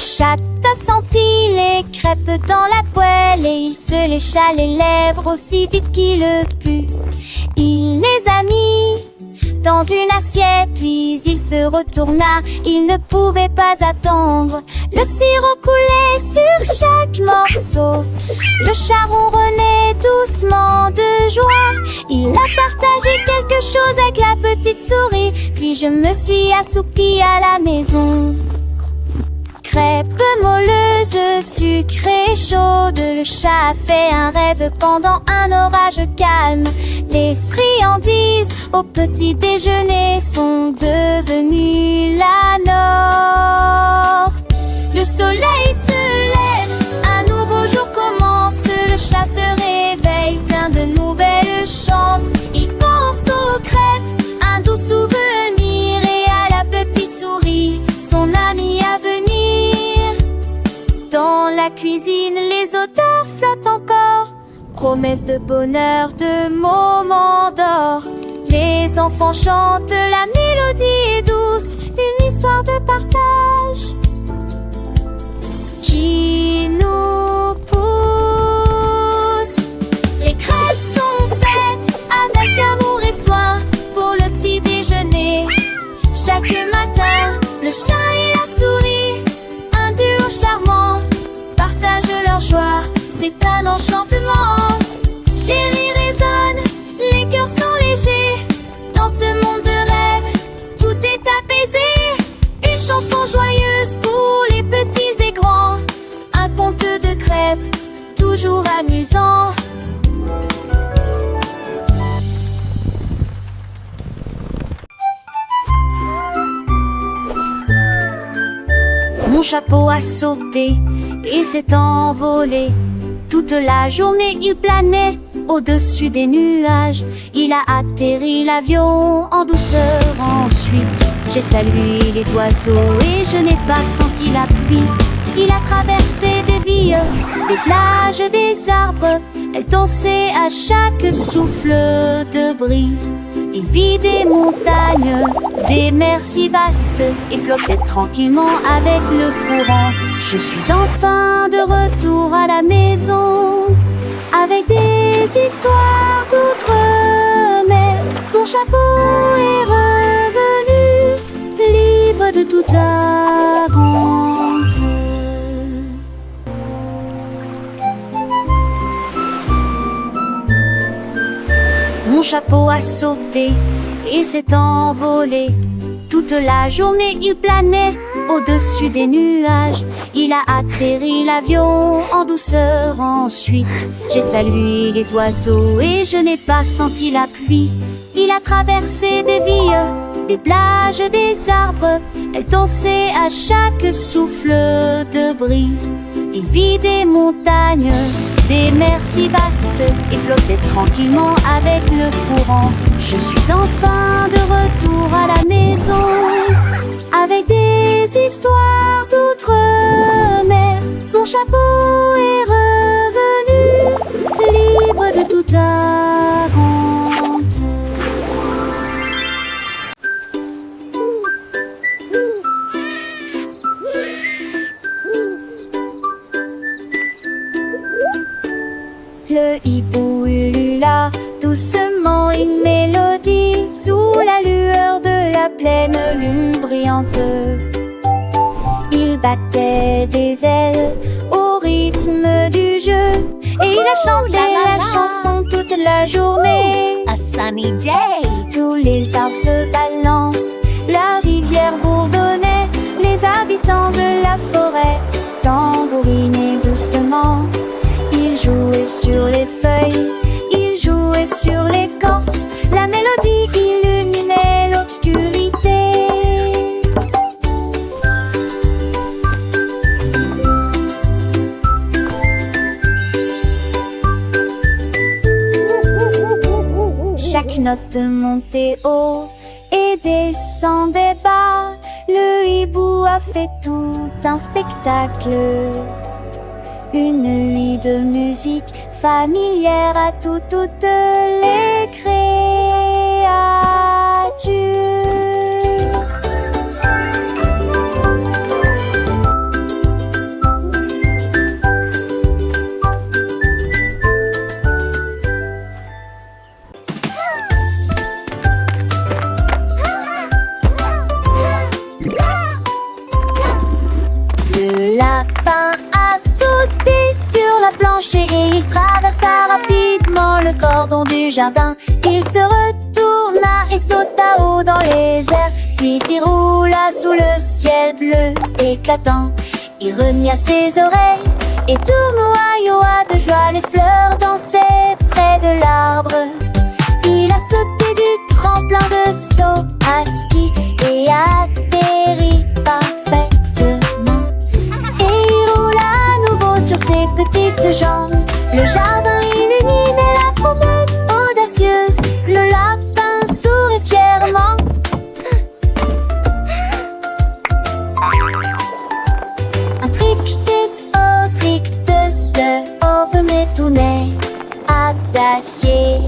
chat a senti les crêpes dans la poêle et il se lécha les lèvres aussi vite qu'il le put. Il les a mis dans une assiette, puis il se retourna, il ne pouvait pas attendre. Le sirop coulait sur chaque morceau, le chat ronronnait doucement de joie. Il a partagé quelque chose avec la petite souris, puis je me suis assoupie à la maison. Crêpes moelleuses, sucrées, chaudes, le chat a fait un rêve pendant un orage calme. Les friandises au petit déjeuner sont devenues la norme. Le soleil se lève, un nouveau jour commence, le chat se réveille, plein de nouvelles chances. Il pense aux crêpes, un doux souvenir, et à la petite souris, son amie à venir. Dans la cuisine, les odeurs flottent encore, promesse de bonheur, de moments d'or. Les enfants chantent, la mélodie est douce, une histoire de partage qui nous pousse. Les crêpes sont faites avec amour et soin pour le petit déjeuner. Chaque matin, le chat et la souris, un duo charmant, partagent leur joie, c'est un enchantement. Les rires résonnent, les cœurs sont légers, dans ce monde de rêve, tout est apaisé. Une chanson joyeuse pour les petits et grands, un conte de crêpes, toujours amusant. Mon chapeau a sauté et s'est envolé. Toute la journée il planait au-dessus des nuages. Il a atterri l'avion en douceur. Ensuite j'ai salué les oiseaux et je n'ai pas senti la pluie. Il a traversé des villes, des plages, des arbres. Elle dansait à chaque souffle de brise. Il vit des montagnes, des mers si vastes et flottait tranquillement avec le courant. Je suis enfin de retour à la maison avec des histoires d'outre-mer. Mon chapeau est revenu, libre de toute attente. Mon chapeau a sauté et s'est envolé. Toute la journée il planait au-dessus des nuages. Il a atterri l'avion en douceur. Ensuite j'ai salué les oiseaux et je n'ai pas senti la pluie. Il a traversé des villes, des plages, des arbres. Elle dansait à chaque souffle de brise. Il vit des montagnes, des mers si vastes et flottait tranquillement avec le courant. Je suis enfin de retour à la maison avec des histoires d'outre-mer. Mon chapeau est revenu, libre de toute attente. Le hibou ulula doucement une mélodie sous la lueur de la pleine lune brillante. Il battait des ailes au rythme du jeu et il a chanté la chanson toute la journée. A sunny day. Tous les arbres se balancent, la rivière bourdonnait, les habitants de la forêt tambourinaient doucement. Il jouait sur les feuilles, il jouait sur l'écorce, la mélodie illuminait l'obscurité. Chaque note montait haut et descendait bas. Le hibou a fait tout un spectacle. Une nuit de musique familière à toutes les créatures. traversa rapidement le cordon du jardin. Il se retourna et sauta haut dans les airs, puis s'y roula sous le ciel bleu éclatant. Il renia ses oreilles et tournoya de joie. Les fleurs dansaient près de l'arbre. Il a sauté du tremplin de saut à ski et atterrit parfaitement. Et il roula à nouveau sur ses petites jambes. Le jardin illuminé, la promenade audacieuse. Le lapin sourit fièrement. Un trick-tit, oh trick-test, oh venez tourner, attaché.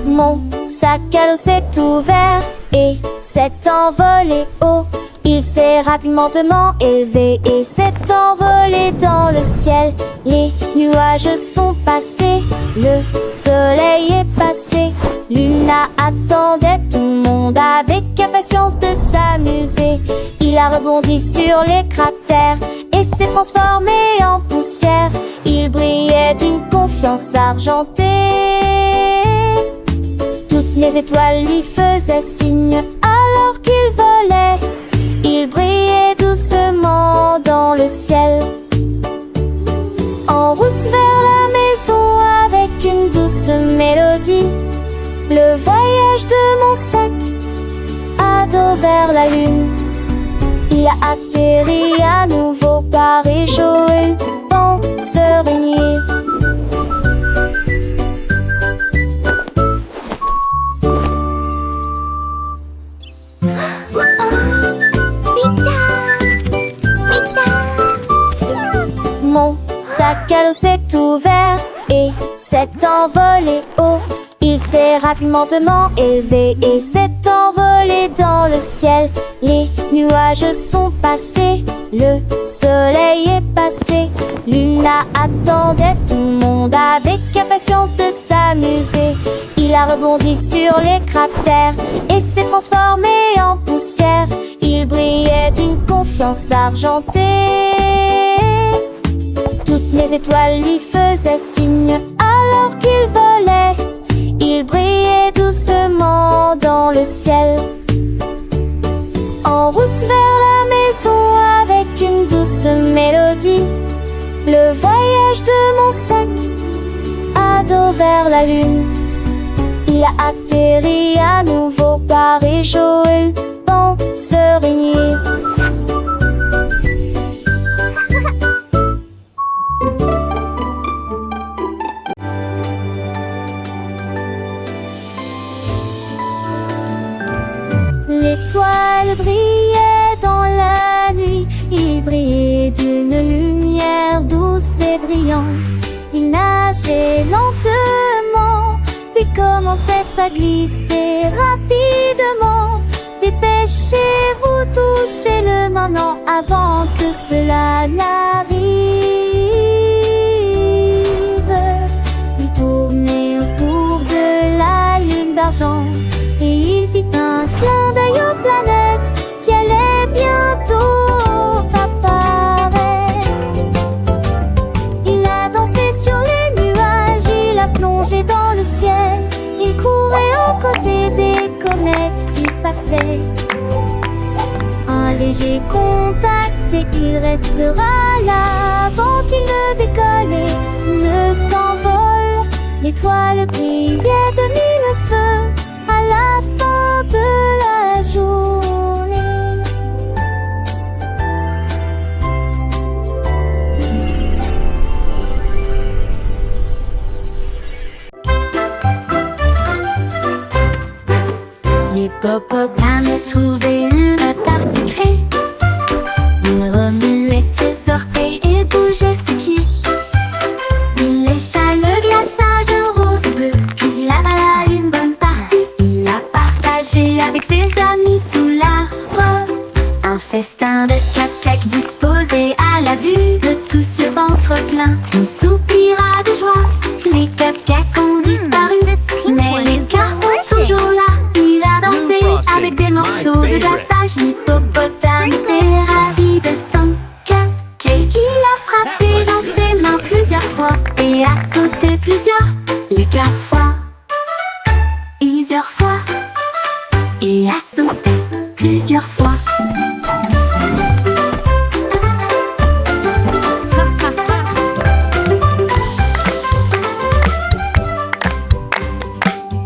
Mon sac à dos s'est ouvert et s'est envolé haut. Il s'est rapidement élevé et s'est envolé dans le ciel. Les nuages sont passés, le soleil est passé. Luna attendait tout le monde avec impatience de s'amuser. Il a rebondi sur les cratères et s'est transformé en poussière. Il brillait d'une confiance argentée. Toutes les étoiles lui faisaient signe alors qu'il volait. Il brillait doucement dans le ciel. En route vers la maison avec une douce mélodie. Le voyage de mon sac à dos vers la lune. Il a atterri à nouveau par Joël pense régner. Mon sac à dos s'est ouvert et s'est envolé haut. Il s'est rapidement élevé et s'est envolé dans le ciel. Les nuages sont passés, le soleil est passé. Luna attendait tout le monde avec impatience de s'amuser. Il a rebondi sur les cratères et s'est transformé en poussière. Il brillait d'une confiance argentée. Toutes les étoiles lui faisaient signe alors qu'il volait. Il brillait doucement dans le ciel. En route vers la maison avec une douce mélodie. Le voyage de mon sac à dos vers la lune. Il a atterri à nouveau par Joël pense régner. L'étoile brillait dans la nuit. Il brillait d'une lumière douce et brillante. Il nageait lentement, puis commençait à glisser rapidement. Dépêchez-vous, touchez-le maintenant avant que cela n'arrive. Il tournait autour de la lune d'argent et il fit un clin d'œil aux planètes qui allaient bientôt apparaître. Il a dansé sur les nuages, il a plongé dans le ciel. Il courait aux côtés des comètes qui passaient. Un léger contact et il restera là avant qu'il ne décolle et ne s'envole. L'étoile brillait de mille feux à la fin de la journée. L'hippopotame trouvait une tarte sucrée. Il remuait ses orteils et bougeait ses pieds. Il lécha le glaçage rose et bleu, puis il avala une bonne partie. Il a partagé avec ses amis sous l'arbre. Un festin de cupcakes matin, il soupira de joie. Les cupcakes ont disparu, mais les cœurs sont toujours là. Il a dansé avec des morceaux de glaçage. L'hippopotame était ravi de son cupcake. Il a frappé dans ses mains plusieurs fois et a sauté plusieurs fois. Et a sauté plusieurs fois.